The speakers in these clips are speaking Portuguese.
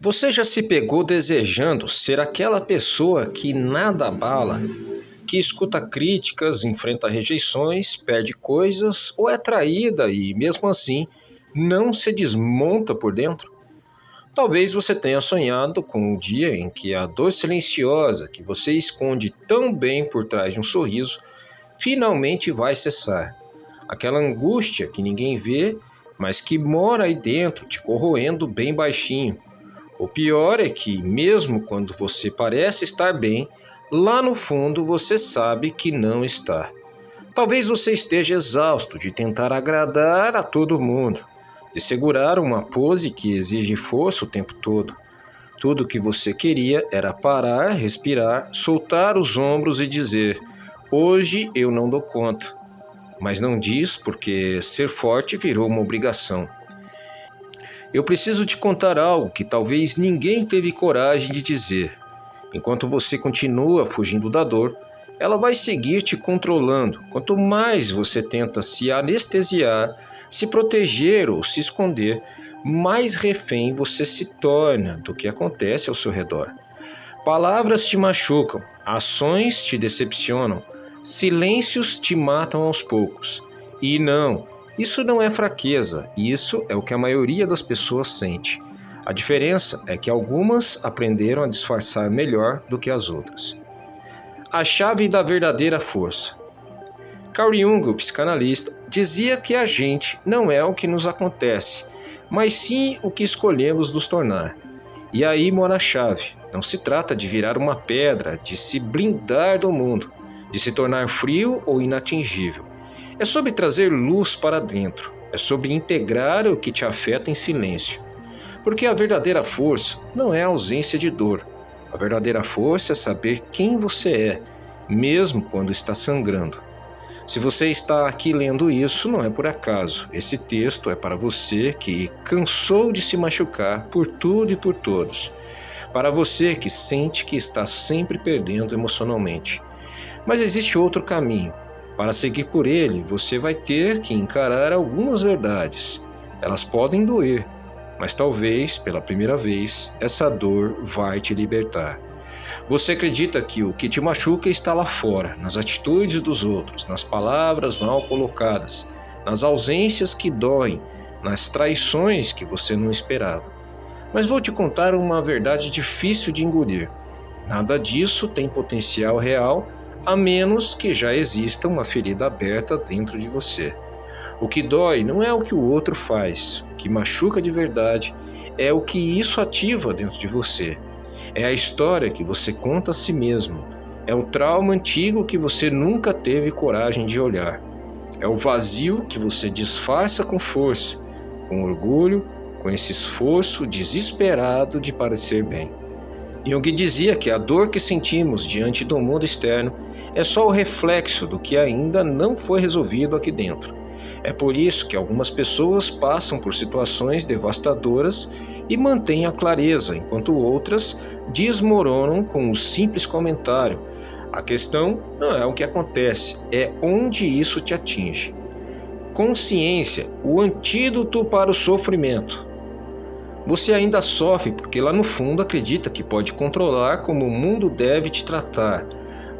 Você já se pegou desejando ser aquela pessoa que nada abala, que escuta críticas, enfrenta rejeições, perde coisas ou é traída e, mesmo assim, não se desmonta por dentro? Talvez você tenha sonhado com o dia em que a dor silenciosa que você esconde tão bem por trás de um sorriso finalmente vai cessar. Aquela angústia que ninguém vê, mas que mora aí dentro, te corroendo bem baixinho. O pior é que, mesmo quando você parece estar bem, lá no fundo você sabe que não está. Talvez você esteja exausto de tentar agradar a todo mundo, de segurar uma pose que exige força o tempo todo. Tudo o que você queria era parar, respirar, soltar os ombros e dizer: hoje eu não dou conta. Mas não diz porque ser forte virou uma obrigação. Eu preciso te contar algo que talvez ninguém teve coragem de dizer. Enquanto você continua fugindo da dor, ela vai seguir te controlando. Quanto mais você tenta se anestesiar, se proteger ou se esconder, mais refém você se torna do que acontece ao seu redor. Palavras te machucam, ações te decepcionam, silêncios te matam aos poucos. E não, isso não é fraqueza, isso é o que a maioria das pessoas sente. A diferença é que algumas aprenderam a disfarçar melhor do que as outras. A chave da verdadeira força. Carl Jung, o psicanalista, dizia que a gente não é o que nos acontece, mas sim o que escolhemos nos tornar. E aí mora a chave. Não se trata de virar uma pedra, de se blindar do mundo, de se tornar frio ou inatingível. É sobre trazer luz para dentro. É sobre integrar o que te afeta em silêncio. Porque a verdadeira força não é a ausência de dor. A verdadeira força é saber quem você é, mesmo quando está sangrando. Se você está aqui lendo isso, não é por acaso. Esse texto é para você que cansou de se machucar por tudo e por todos. Para você que sente que está sempre perdendo emocionalmente. Mas existe outro caminho. Para seguir por ele, você vai ter que encarar algumas verdades. Elas podem doer, mas talvez, pela primeira vez, essa dor vai te libertar. Você acredita que o que te machuca está lá fora, nas atitudes dos outros, nas palavras mal colocadas, nas ausências que doem, nas traições que você não esperava. Mas vou te contar uma verdade difícil de engolir. Nada disso tem potencial real, a menos que já exista uma ferida aberta dentro de você. O que dói não é o que o outro faz, o que machuca de verdade é o que isso ativa dentro de você. É a história que você conta a si mesmo. É o trauma antigo que você nunca teve coragem de olhar. É o vazio que você disfarça com força, com orgulho, com esse esforço desesperado de parecer bem. Jung dizia que a dor que sentimos diante do mundo externo é só o reflexo do que ainda não foi resolvido aqui dentro. É por isso que algumas pessoas passam por situações devastadoras e mantêm a clareza, enquanto outras desmoronam com um simples comentário. A questão não é o que acontece, é onde isso te atinge. Consciência, o antídoto para o sofrimento. Você ainda sofre porque lá no fundo acredita que pode controlar como o mundo deve te tratar.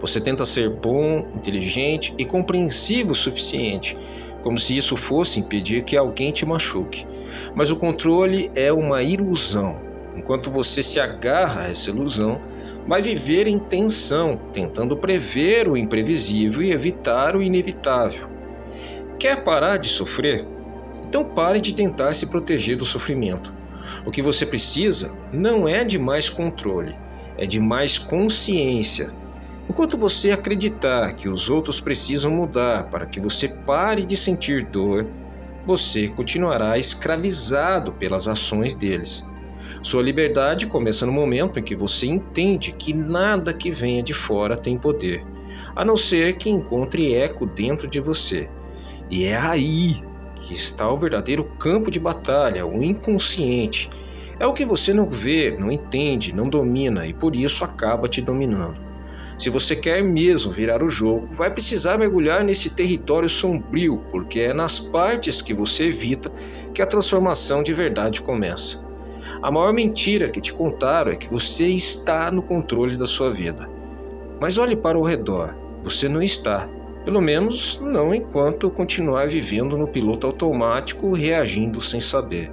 Você tenta ser bom, inteligente e compreensivo o suficiente, como se isso fosse impedir que alguém te machuque. Mas o controle é uma ilusão. Enquanto você se agarra a essa ilusão, vai viver em tensão, tentando prever o imprevisível e evitar o inevitável. Quer parar de sofrer? Então pare de tentar se proteger do sofrimento. O que você precisa não é de mais controle, é de mais consciência. Enquanto você acreditar que os outros precisam mudar para que você pare de sentir dor, você continuará escravizado pelas ações deles. Sua liberdade começa no momento em que você entende que nada que venha de fora tem poder, a não ser que encontre eco dentro de você. E é aí que está o verdadeiro campo de batalha, o inconsciente. É o que você não vê, não entende, não domina e por isso acaba te dominando. Se você quer mesmo virar o jogo, vai precisar mergulhar nesse território sombrio, porque é nas partes que você evita que a transformação de verdade começa. A maior mentira que te contaram é que você está no controle da sua vida. Mas olhe para o redor, você não está. Pelo menos não enquanto continuar vivendo no piloto automático, reagindo sem saber.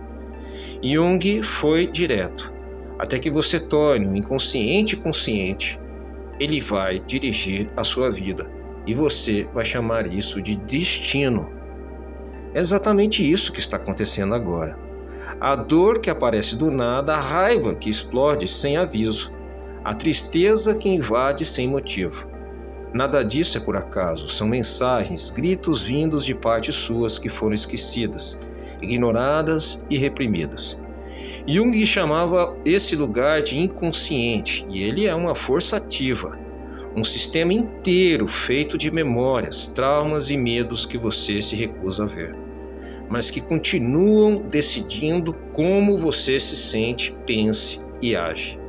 Jung foi direto. Até que você torne o inconsciente consciente, ele vai dirigir a sua vida. E você vai chamar isso de destino. É exatamente isso que está acontecendo agora. A dor que aparece do nada, a raiva que explode sem aviso, a tristeza que invade sem motivo. Nada disso é por acaso, são mensagens, gritos vindos de partes suas que foram esquecidas, ignoradas e reprimidas. Jung chamava esse lugar de inconsciente, e ele é uma força ativa, um sistema inteiro feito de memórias, traumas e medos que você se recusa a ver, mas que continuam decidindo como você se sente, pense e age.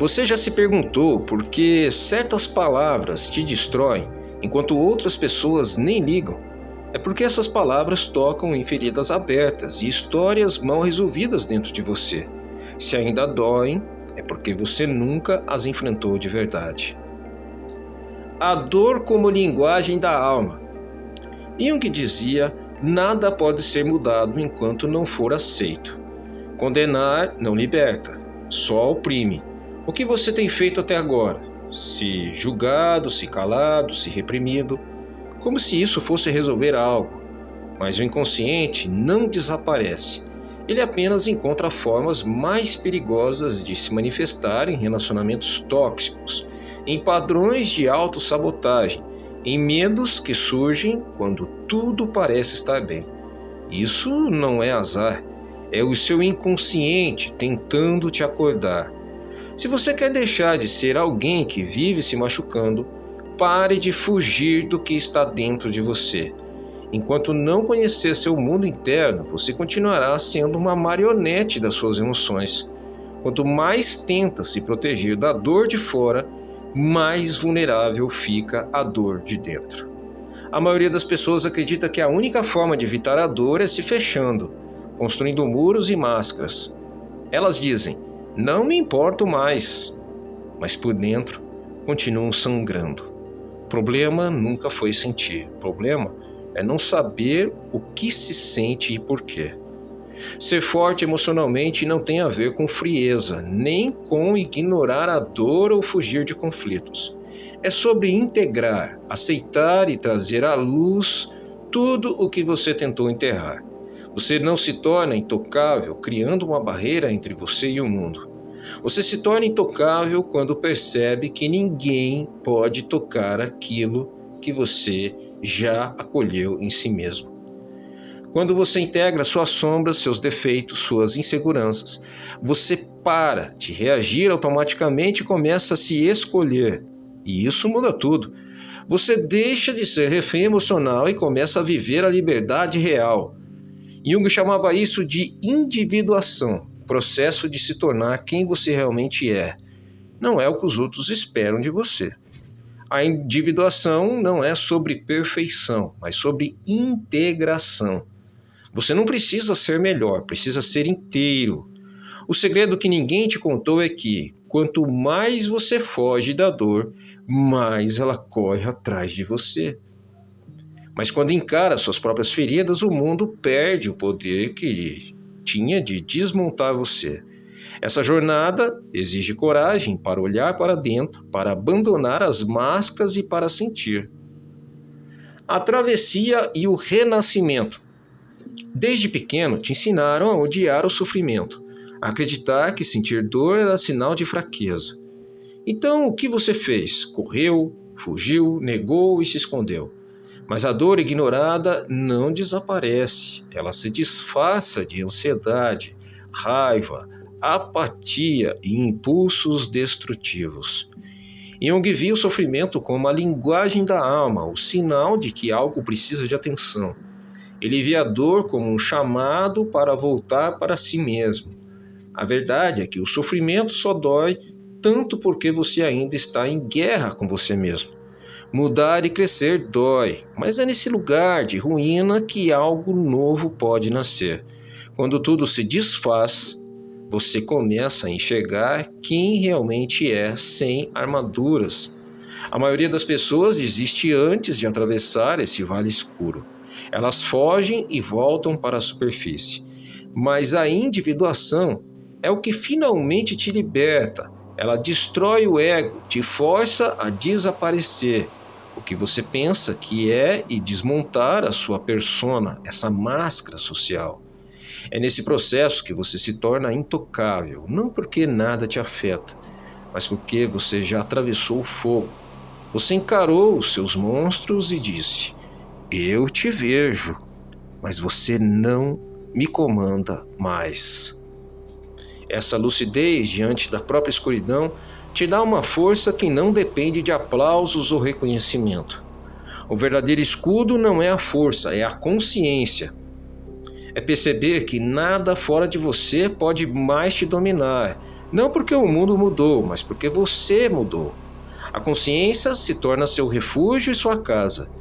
Você já se perguntou por que certas palavras te destroem, enquanto outras pessoas nem ligam? É porque essas palavras tocam em feridas abertas e histórias mal resolvidas dentro de você. Se ainda doem, é porque você nunca as enfrentou de verdade. A dor como linguagem da alma. Jung dizia: nada pode ser mudado enquanto não for aceito. Condenar não liberta, só oprime. O que você tem feito até agora? Se julgado, se calado, se reprimido, como se isso fosse resolver algo. Mas o inconsciente não desaparece. Ele apenas encontra formas mais perigosas de se manifestar em relacionamentos tóxicos, em padrões de autossabotagem, em medos que surgem quando tudo parece estar bem. Isso não é azar, é o seu inconsciente tentando te acordar. Se você quer deixar de ser alguém que vive se machucando, pare de fugir do que está dentro de você. Enquanto não conhecer seu mundo interno, você continuará sendo uma marionete das suas emoções. Quanto mais tenta se proteger da dor de fora, mais vulnerável fica a dor de dentro. A maioria das pessoas acredita que a única forma de evitar a dor é se fechando, construindo muros e máscaras. Elas dizem: não me importo mais, mas por dentro continuam sangrando. O problema nunca foi sentir, o problema é não saber o que se sente e por quê. Ser forte emocionalmente não tem a ver com frieza, nem com ignorar a dor ou fugir de conflitos. É sobre integrar, aceitar e trazer à luz tudo o que você tentou enterrar. Você não se torna intocável criando uma barreira entre você e o mundo. Você se torna intocável quando percebe que ninguém pode tocar aquilo que você já acolheu em si mesmo. Quando você integra suas sombras, seus defeitos, suas inseguranças, você para de reagir automaticamente e começa a se escolher. E isso muda tudo. Você deixa de ser refém emocional e começa a viver a liberdade real. Jung chamava isso de individuação, processo de se tornar quem você realmente é. Não é o que os outros esperam de você. A individuação não é sobre perfeição, mas sobre integração. Você não precisa ser melhor, precisa ser inteiro. O segredo que ninguém te contou é que, quanto mais você foge da dor, mais ela corre atrás de você. Mas quando encara suas próprias feridas, o mundo perde o poder que tinha de desmontar você. Essa jornada exige coragem para olhar para dentro, para abandonar as máscaras e para sentir. A travessia e o renascimento. Desde pequeno te ensinaram a odiar o sofrimento, a acreditar que sentir dor era sinal de fraqueza. Então o que você fez? Correu, fugiu, negou e se escondeu. Mas a dor ignorada não desaparece, ela se disfarça de ansiedade, raiva, apatia e impulsos destrutivos. Jung via o sofrimento como a linguagem da alma, o sinal de que algo precisa de atenção. Ele via a dor como um chamado para voltar para si mesmo. A verdade é que o sofrimento só dói tanto porque você ainda está em guerra com você mesmo. Mudar e crescer dói, mas é nesse lugar de ruína que algo novo pode nascer. Quando tudo se desfaz, você começa a enxergar quem realmente é sem armaduras. A maioria das pessoas desiste antes de atravessar esse vale escuro. Elas fogem e voltam para a superfície. Mas a individuação é o que finalmente te liberta. Ela destrói o ego, te força a desaparecer o que você pensa que é e desmontar a sua persona, essa máscara social. É nesse processo que você se torna intocável, não porque nada te afeta, mas porque você já atravessou o fogo. Você encarou os seus monstros e disse: eu te vejo, mas você não me comanda mais. Essa lucidez diante da própria escuridão te dá uma força que não depende de aplausos ou reconhecimento. O verdadeiro escudo não é a força, é a consciência. É perceber que nada fora de você pode mais te dominar, não porque o mundo mudou, mas porque você mudou. A consciência se torna seu refúgio e sua casa.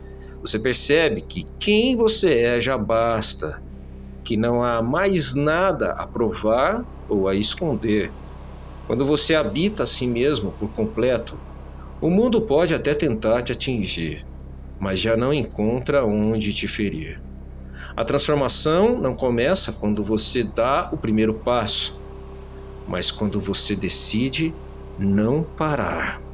Você percebe que quem você é já basta, que não há mais nada a provar ou a esconder. Quando você habita a si mesmo por completo, o mundo pode até tentar te atingir, mas já não encontra onde te ferir. A transformação não começa quando você dá o primeiro passo, mas quando você decide não parar.